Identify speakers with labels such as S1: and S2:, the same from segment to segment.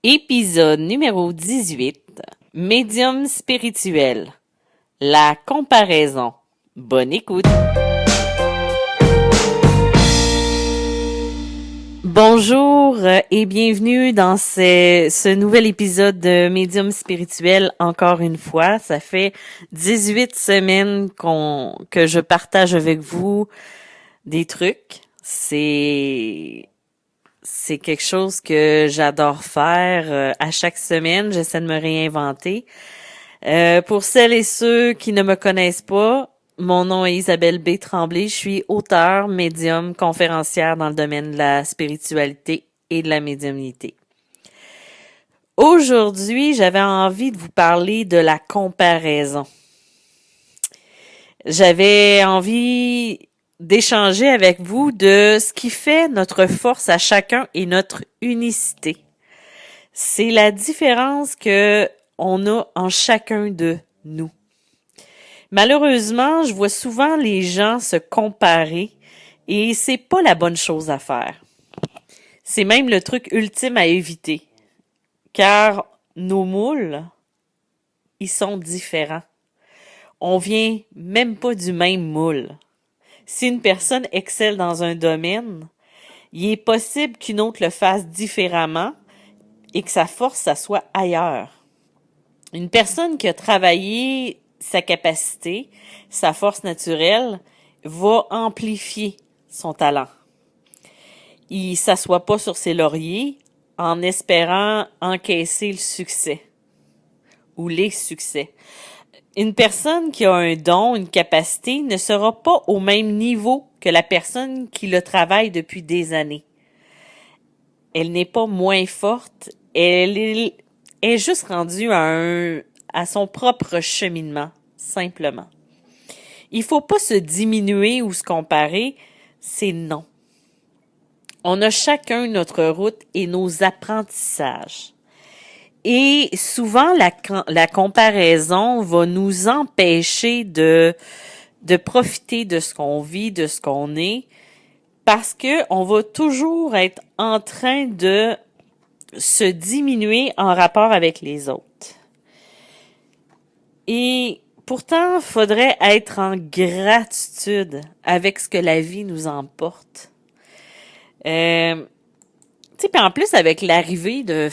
S1: Épisode numéro 18. Médium spirituel. La comparaison. Bonne écoute. Bonjour et bienvenue dans ce nouvel épisode de Médium spirituel encore une fois. Ça fait 18 semaines que je partage avec vous des trucs. C'est quelque chose que j'adore faire à chaque semaine. J'essaie de me réinventer. Pour celles et ceux qui ne me connaissent pas, mon nom est Isabelle B. Tremblay. Je suis auteure, médium, conférencière dans le domaine de la spiritualité et de la médiumnité. Aujourd'hui, j'avais envie de vous parler de la comparaison. J'avais envie d'échanger avec vous de ce qui fait notre force à chacun et notre unicité. C'est la différence que on a en chacun de nous. Malheureusement, je vois souvent les gens se comparer et c'est pas la bonne chose à faire. C'est même le truc ultime à éviter. Car nos moules, ils sont différents. On vient même pas du même moule. Si une personne excelle dans un domaine, il est possible qu'une autre le fasse différemment et que sa force, ça soit ailleurs. Une personne qui a travaillé sa capacité, sa force naturelle, va amplifier son talent. Il s'assoit pas sur ses lauriers en espérant encaisser le succès ou les succès. Une personne qui a un don, une capacité, ne sera pas au même niveau que la personne qui le travaille depuis des années. Elle n'est pas moins forte, elle est juste rendue à son propre cheminement, simplement. Il faut pas se diminuer ou se comparer, c'est non. On a chacun notre route et nos apprentissages. Et souvent, la comparaison va nous empêcher de profiter de ce qu'on vit, de ce qu'on est, parce que on va toujours être en train de se diminuer en rapport avec les autres. Et pourtant, faudrait être en gratitude avec ce que la vie nous emporte. Tu sais, puis en plus, avec l'arrivée de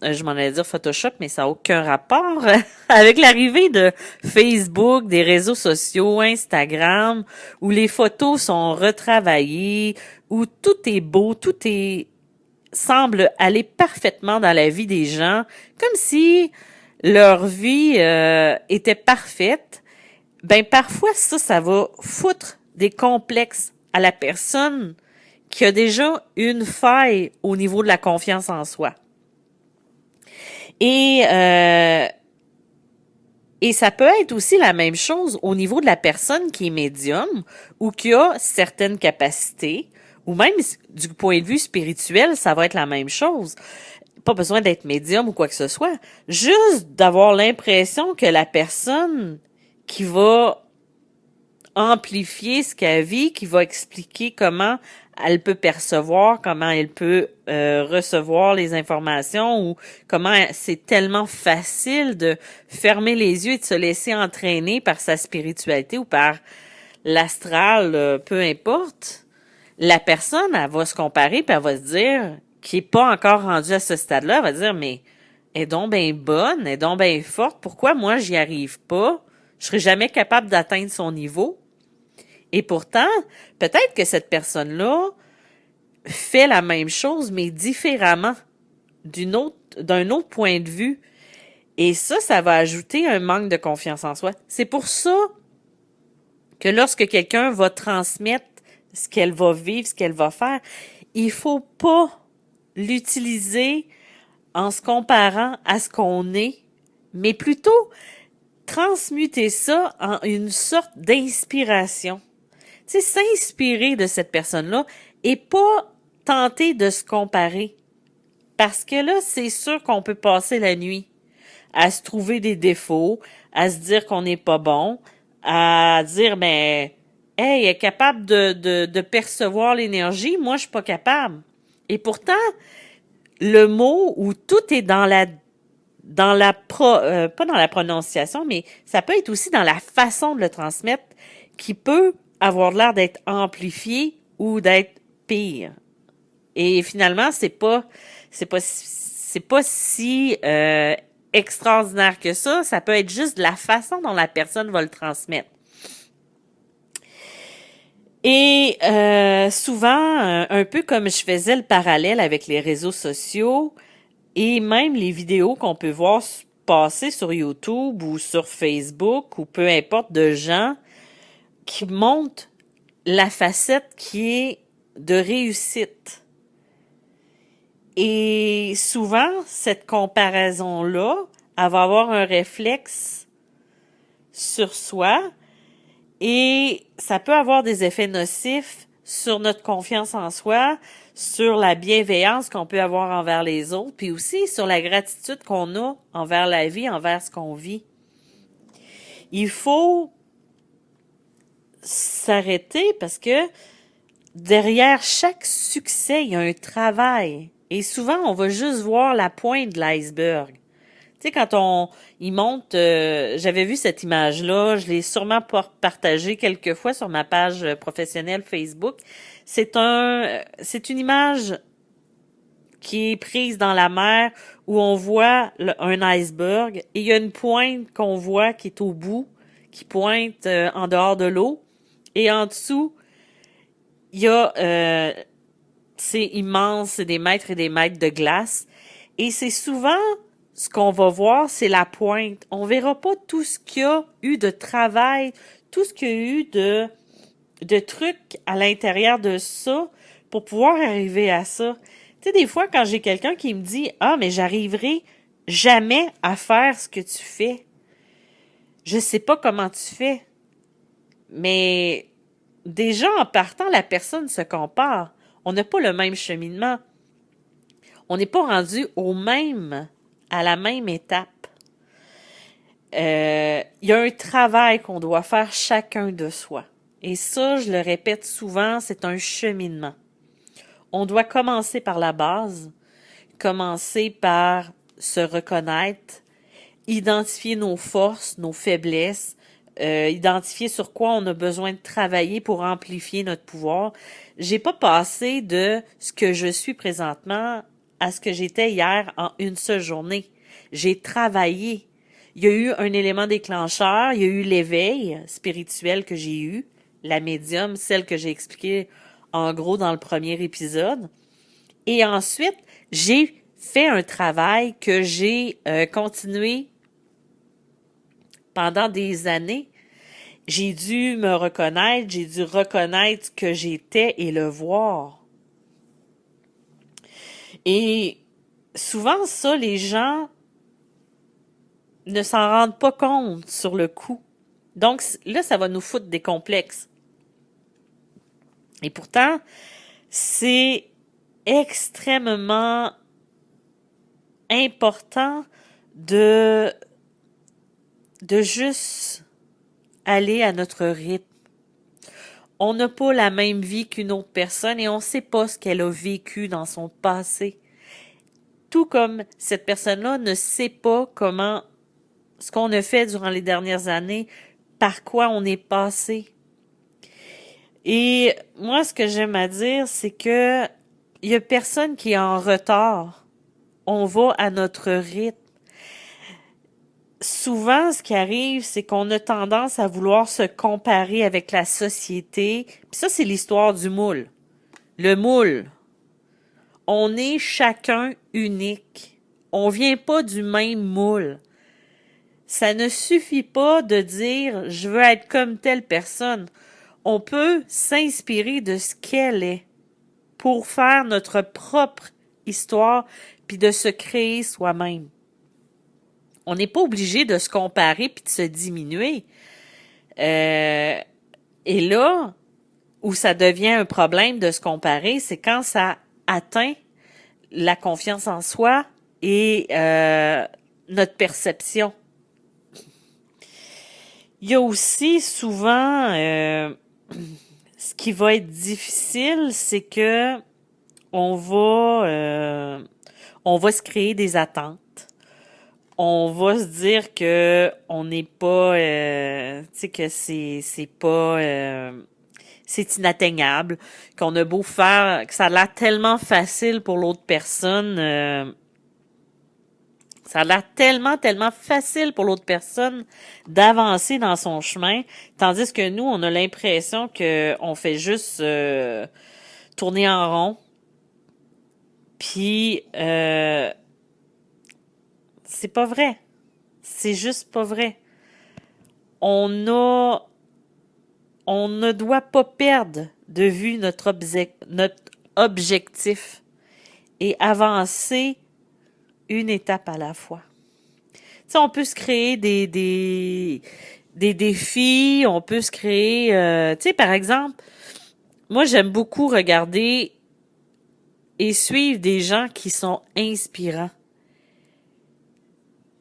S1: je m'en allais dire Photoshop, mais ça n'a aucun rapport. Avec l'arrivée de Facebook, des réseaux sociaux, Instagram, où les photos sont retravaillées, où tout est beau, semble aller parfaitement dans la vie des gens, comme si leur vie était parfaite. Ben parfois, ça va foutre des complexes à la personne qui a déjà une faille au niveau de la confiance en soi. Et ça peut être aussi la même chose au niveau de la personne qui est médium ou qui a certaines capacités, ou même du point de vue spirituel, ça va être la même chose. Pas besoin d'être médium ou quoi que ce soit. Juste d'avoir l'impression que la personne qui va amplifier ce qu'elle vit, qui va expliquer comment elle peut percevoir, comment elle peut recevoir les informations ou comment c'est tellement facile de fermer les yeux et de se laisser entraîner par sa spiritualité ou par l'astral, peu importe. La personne, elle va se comparer puis elle va se dire, qui est pas encore rendue à ce stade-là, elle va dire, mais elle est donc bien bonne, elle est donc bien forte, pourquoi moi j'y arrive pas? Je serai jamais capable d'atteindre son niveau. Et pourtant, peut-être que cette personne-là fait la même chose, mais différemment, d'un autre point de vue. Et ça va ajouter un manque de confiance en soi. C'est pour ça que lorsque quelqu'un va transmettre ce qu'elle va vivre, ce qu'elle va faire, il faut pas l'utiliser en se comparant à ce qu'on est, mais plutôt transmuter ça en une sorte d'inspiration. Tu sais, s'inspirer de cette personne-là et pas tenter de se comparer. Parce que là, c'est sûr qu'on peut passer la nuit à se trouver des défauts, à se dire qu'on n'est pas bon, à dire, mais, hey, elle est capable de percevoir l'énergie, moi, je suis pas capable. Et pourtant, le mot où tout est pas dans la prononciation, mais ça peut être aussi dans la façon de le transmettre qui peut avoir l'air d'être amplifié ou d'être pire. Et finalement, c'est pas si extraordinaire que ça. Ça peut être juste la façon dont la personne va le transmettre. Et souvent, un peu comme je faisais le parallèle avec les réseaux sociaux et même les vidéos qu'on peut voir passer sur YouTube ou sur Facebook ou peu importe de gens qui montrent la facette qui est de réussite. Et souvent, cette comparaison-là, elle va avoir un réflexe sur soi et ça peut avoir des effets nocifs sur notre confiance en soi, sur la bienveillance qu'on peut avoir envers les autres, puis aussi sur la gratitude qu'on a envers la vie, envers ce qu'on vit. Il faut s'arrêter parce que derrière chaque succès, il y a un travail. Et souvent, on va juste voir la pointe de l'iceberg. Tu sais, il monte, j'avais vu cette image-là, je l'ai sûrement partagée quelques fois sur ma page professionnelle Facebook. C'est une image qui est prise dans la mer où on voit un iceberg et il y a une pointe qu'on voit qui est au bout, qui pointe en dehors de l'eau. Et en dessous, il y a, c'est immense, c'est des mètres et des mètres de glace. Et c'est souvent ce qu'on va voir, c'est la pointe. On verra pas tout ce qu'il y a eu de travail, tout ce qu'il y a eu de trucs à l'intérieur de ça pour pouvoir arriver à ça. Tu sais, des fois, quand j'ai quelqu'un qui me dit « Ah, mais j'arriverai jamais à faire ce que tu fais. Je sais pas comment tu fais. » Mais déjà, en partant, la personne se compare. On n'a pas le même cheminement. On n'est pas rendu à la même étape. Il y a un travail qu'on doit faire chacun de soi. Et ça, je le répète souvent, c'est un cheminement. On doit commencer par la base, commencer par se reconnaître, identifier nos forces, nos faiblesses, identifier sur quoi on a besoin de travailler pour amplifier notre pouvoir. J'ai pas passé de ce que je suis présentement à ce que j'étais hier en une seule journée. J'ai travaillé. Il y a eu un élément déclencheur, il y a eu l'éveil spirituel que j'ai eu, la médium, celle que j'ai expliquée en gros dans le premier épisode. Et ensuite, j'ai fait un travail que j'ai continué pendant des années. J'ai dû me reconnaître, j'ai dû reconnaître ce que j'étais et le voir. Et souvent, ça, les gens ne s'en rendent pas compte sur le coup. Donc là, ça va nous foutre des complexes. Et pourtant, c'est extrêmement important de juste aller à notre rythme. On n'a pas la même vie qu'une autre personne et on ne sait pas ce qu'elle a vécu dans son passé. Tout comme cette personne-là ne sait pas ce qu'on a fait durant les dernières années, par quoi on est passé. Et moi, ce que j'aime à dire, c'est que il y a personne qui est en retard. On va à notre rythme. Souvent, ce qui arrive, c'est qu'on a tendance à vouloir se comparer avec la société. Puis ça, c'est l'histoire du moule. Le moule. On est chacun unique. On vient pas du même moule. Ça ne suffit pas de dire « je veux être comme telle personne ». On peut s'inspirer de ce qu'elle est pour faire notre propre histoire puis de se créer soi-même. On n'est pas obligé de se comparer puis de se diminuer. Et là, où ça devient un problème de se comparer, c'est quand ça atteint la confiance en soi et notre perception. Il y a aussi souvent ce qui va être difficile, c'est que on on va se créer des attentes. On va se dire que on n'est pas, tu sais, que c'est pas, c'est inatteignable, qu'on a beau faire, que ça a l'air tellement facile pour l'autre personne, ça a l'air tellement facile pour l'autre personne d'avancer dans son chemin, tandis que nous, on a l'impression que on fait juste tourner en rond. Puis c'est pas vrai. C'est juste pas vrai. On a on ne doit pas perdre de vue notre objectif et avancer une étape à la fois. Tu sais, on peut se créer des défis, on peut se créer, tu sais, par exemple, moi j'aime beaucoup regarder et suivre des gens qui sont inspirants.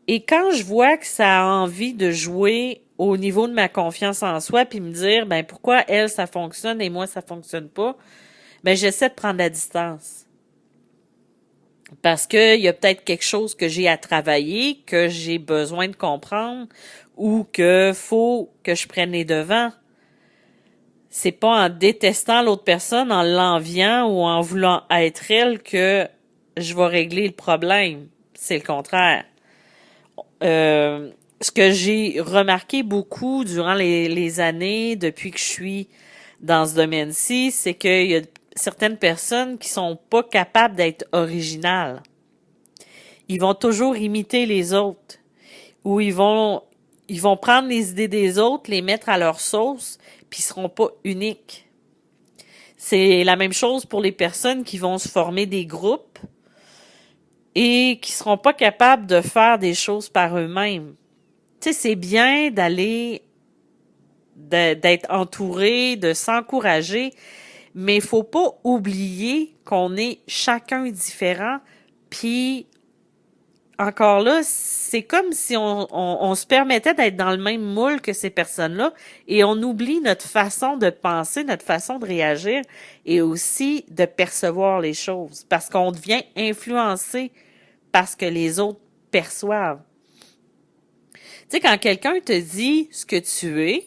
S1: Et quand je vois que ça a envie de jouer au niveau de ma confiance en soi, puis me dire, ben pourquoi elle, ça fonctionne et moi, ça fonctionne pas, ben j'essaie de prendre la distance. Parce que il y a peut-être quelque chose que j'ai à travailler, que j'ai besoin de comprendre, ou que faut que je prenne les devants. C'est pas en détestant l'autre personne, en l'enviant ou en voulant être elle que je vais régler le problème. C'est le contraire. Ce que j'ai remarqué beaucoup durant les années depuis que je suis dans ce domaine-ci, c'est qu'il y a certaines personnes qui sont pas capables d'être originales. Ils vont toujours imiter les autres ou ils vont prendre les idées des autres, les mettre à leur sauce, puis ils seront pas uniques. C'est la même chose pour les personnes qui vont se former des groupes et qui seront pas capables de faire des choses par eux-mêmes. Tu sais, c'est bien d'être entouré, de s'encourager, mais il faut pas oublier qu'on est chacun différent. Puis encore là, c'est comme si on se permettait d'être dans le même moule que ces personnes-là et on oublie notre façon de penser, notre façon de réagir et aussi de percevoir les choses parce qu'on devient influencé par ce que les autres perçoivent. Tu sais, quand quelqu'un te dit ce que tu es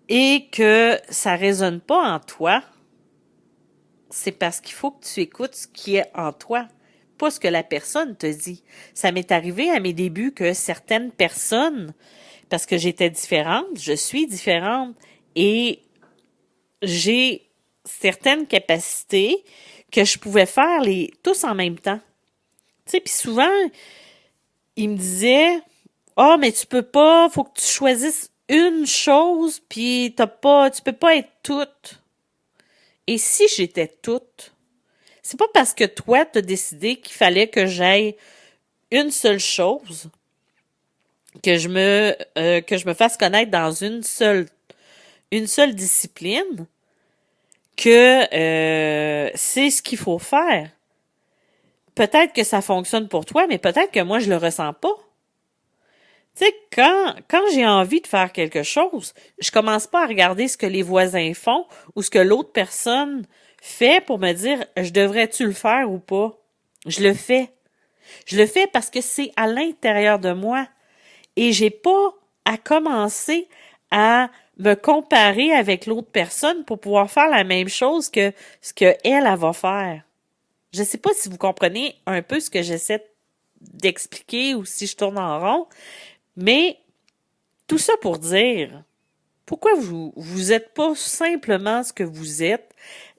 S1: et que ça résonne pas en toi, c'est parce qu'il faut que tu écoutes ce qui est en toi, pas ce que la personne te dit. Ça m'est arrivé à mes débuts que certaines personnes, parce que j'étais différente, je suis différente et j'ai certaines capacités que je pouvais faire les tous en même temps. Tu sais, puis souvent, ils me disaient ah, mais tu peux pas, faut que tu choisisses une chose, puis tu peux pas être toute. Et si j'étais toute? C'est pas parce que toi, t'as décidé qu'il fallait que j'aille une seule chose, que je me fasse connaître dans une seule discipline, que c'est ce qu'il faut faire. Peut-être que ça fonctionne pour toi, mais peut-être que moi, je le ressens pas. Tu sais, quand j'ai envie de faire quelque chose, je commence pas à regarder ce que les voisins font ou ce que l'autre personne fait pour me dire, je devrais-tu le faire ou pas? Je le fais. Je le fais parce que c'est à l'intérieur de moi et j'ai pas à commencer à me comparer avec l'autre personne pour pouvoir faire la même chose que ce que elle va faire. Je sais pas si vous comprenez un peu ce que j'essaie d'expliquer ou si je tourne en rond, mais tout ça pour dire, pourquoi vous êtes pas simplement ce que vous êtes,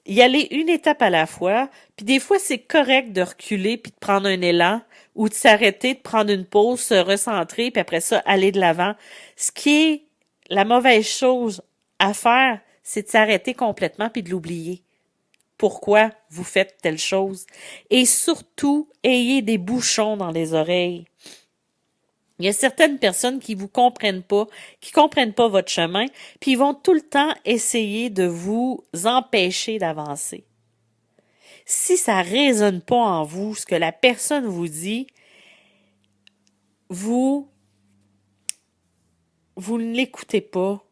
S1: y aller une étape à la fois, puis des fois c'est correct de reculer puis de prendre un élan ou de s'arrêter, de prendre une pause, se recentrer puis après ça aller de l'avant. Ce qui est la mauvaise chose à faire, c'est de s'arrêter complètement puis de l'oublier. Pourquoi vous faites telle chose? Et surtout, ayez des bouchons dans les oreilles. Il y a certaines personnes qui comprennent pas votre chemin, puis ils vont tout le temps essayer de vous empêcher d'avancer. Si ça résonne pas en vous, ce que la personne vous dit, vous, vous ne l'écoutez pas.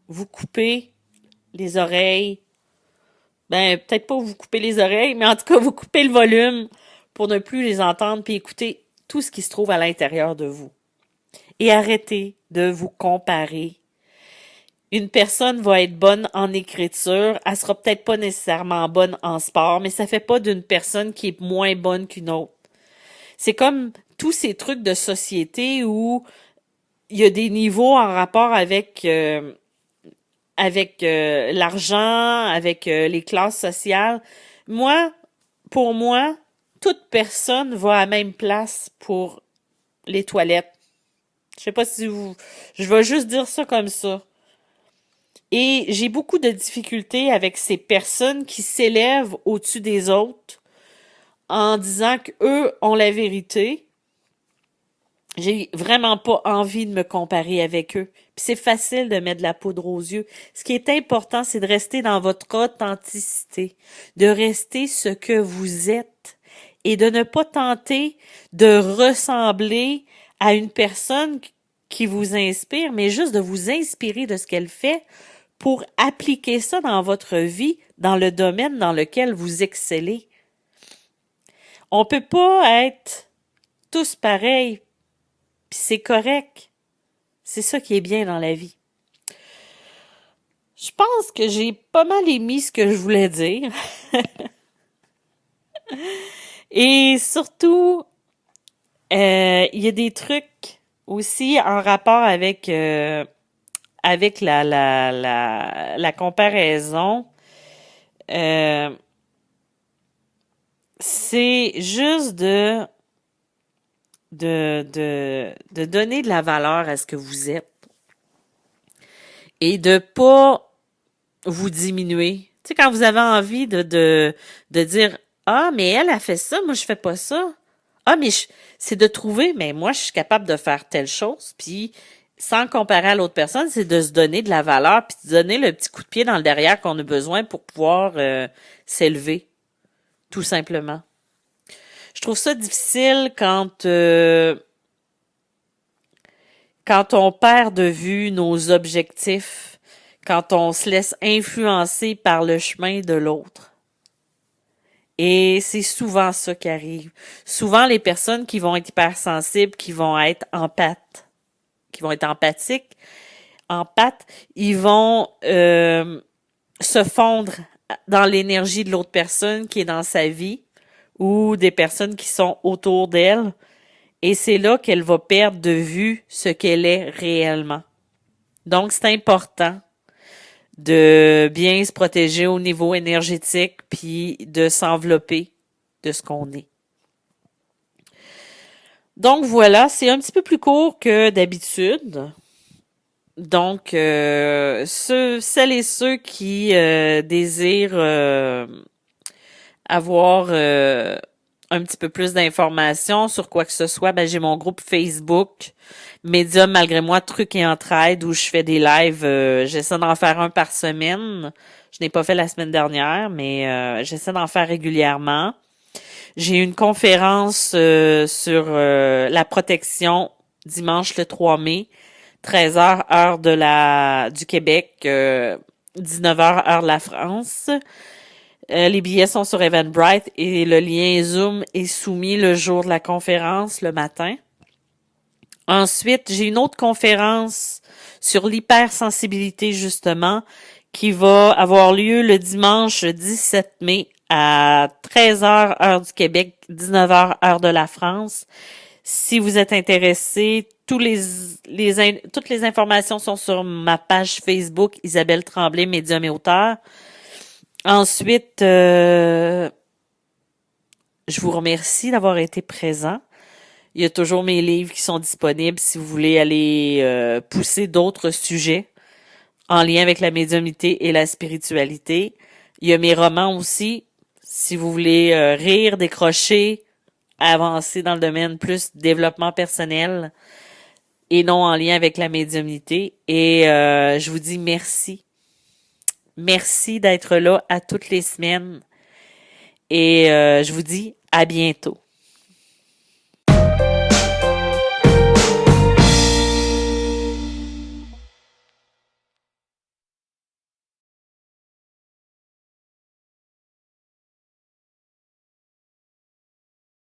S1: Vous coupez les oreilles. Ben, peut-être pas vous couper les oreilles, mais en tout cas, vous coupez le volume pour ne plus les entendre puis écouter tout ce qui se trouve à l'intérieur de vous. Et arrêtez de vous comparer. Une personne va être bonne en écriture, elle sera peut-être pas nécessairement bonne en sport, mais ça fait pas d'une personne qui est moins bonne qu'une autre. C'est comme tous ces trucs de société où il y a des niveaux en rapport avec l'argent, avec les classes sociales. Moi, pour moi, toute personne va à la même place pour les toilettes. Je sais pas si vous... Je vais juste dire ça comme ça. Et j'ai beaucoup de difficultés avec ces personnes qui s'élèvent au-dessus des autres en disant qu'eux ont la vérité. J'ai vraiment pas envie de me comparer avec eux. Puis c'est facile de mettre de la poudre aux yeux. Ce qui est important, c'est de rester dans votre authenticité, de rester ce que vous êtes et de ne pas tenter de ressembler à une personne qui vous inspire, mais juste de vous inspirer de ce qu'elle fait pour appliquer ça dans votre vie, dans le domaine dans lequel vous excellez. On peut pas être tous pareils, puis c'est correct. C'est ça qui est bien dans la vie. Je pense que j'ai pas mal émis ce que je voulais dire. Et surtout, il y a des trucs aussi en rapport avec la comparaison. C'est juste de donner de la valeur à ce que vous êtes et de pas vous diminuer. Tu sais, quand vous avez envie de dire, ah, mais elle a fait ça, moi je fais pas ça. Ah, mais c'est de trouver, mais moi je suis capable de faire telle chose, puis sans comparer à l'autre personne, c'est de se donner de la valeur, puis de donner le petit coup de pied dans le derrière qu'on a besoin pour pouvoir s'élever, tout simplement. Je trouve ça difficile quand on perd de vue nos objectifs, quand on se laisse influencer par le chemin de l'autre. Et c'est souvent ça qui arrive. Souvent, les personnes qui vont être hypersensibles, qui vont être empathiques, ils vont se fondre dans l'énergie de l'autre personne qui est dans sa vie ou des personnes qui sont autour d'elle. Et c'est là qu'elle va perdre de vue ce qu'elle est réellement. Donc, c'est important de bien se protéger au niveau énergétique puis de s'envelopper de ce qu'on est. Donc, voilà, c'est un petit peu plus court que d'habitude. Donc, celles et ceux qui désirent avoir un petit peu plus d'informations sur quoi que ce soit, ben j'ai mon groupe Facebook Médium malgré moi trucs et entraide où je fais des lives, j'essaie d'en faire un par semaine. Je n'ai pas fait la semaine dernière, mais j'essaie d'en faire régulièrement. J'ai une conférence sur la protection dimanche le 3 mai, 13h heure du Québec, 19h heure de la France. Les billets sont sur Eventbrite et le lien Zoom est soumis le jour de la conférence, le matin. Ensuite, j'ai une autre conférence sur l'hypersensibilité, justement, qui va avoir lieu le dimanche 17 mai à 13h heure du Québec, 19h heure de la France. Si vous êtes intéressé, toutes les informations sont sur ma page Facebook Isabelle Tremblay, médium et auteur. Ensuite, je vous remercie d'avoir été présent. Il y a toujours mes livres qui sont disponibles si vous voulez aller pousser d'autres sujets en lien avec la médiumnité et la spiritualité. Il y a mes romans aussi, si vous voulez rire, décrocher, avancer dans le domaine plus développement personnel et non en lien avec la médiumnité. Et je vous dis merci. Merci d'être là à toutes les semaines. Et je vous dis à bientôt.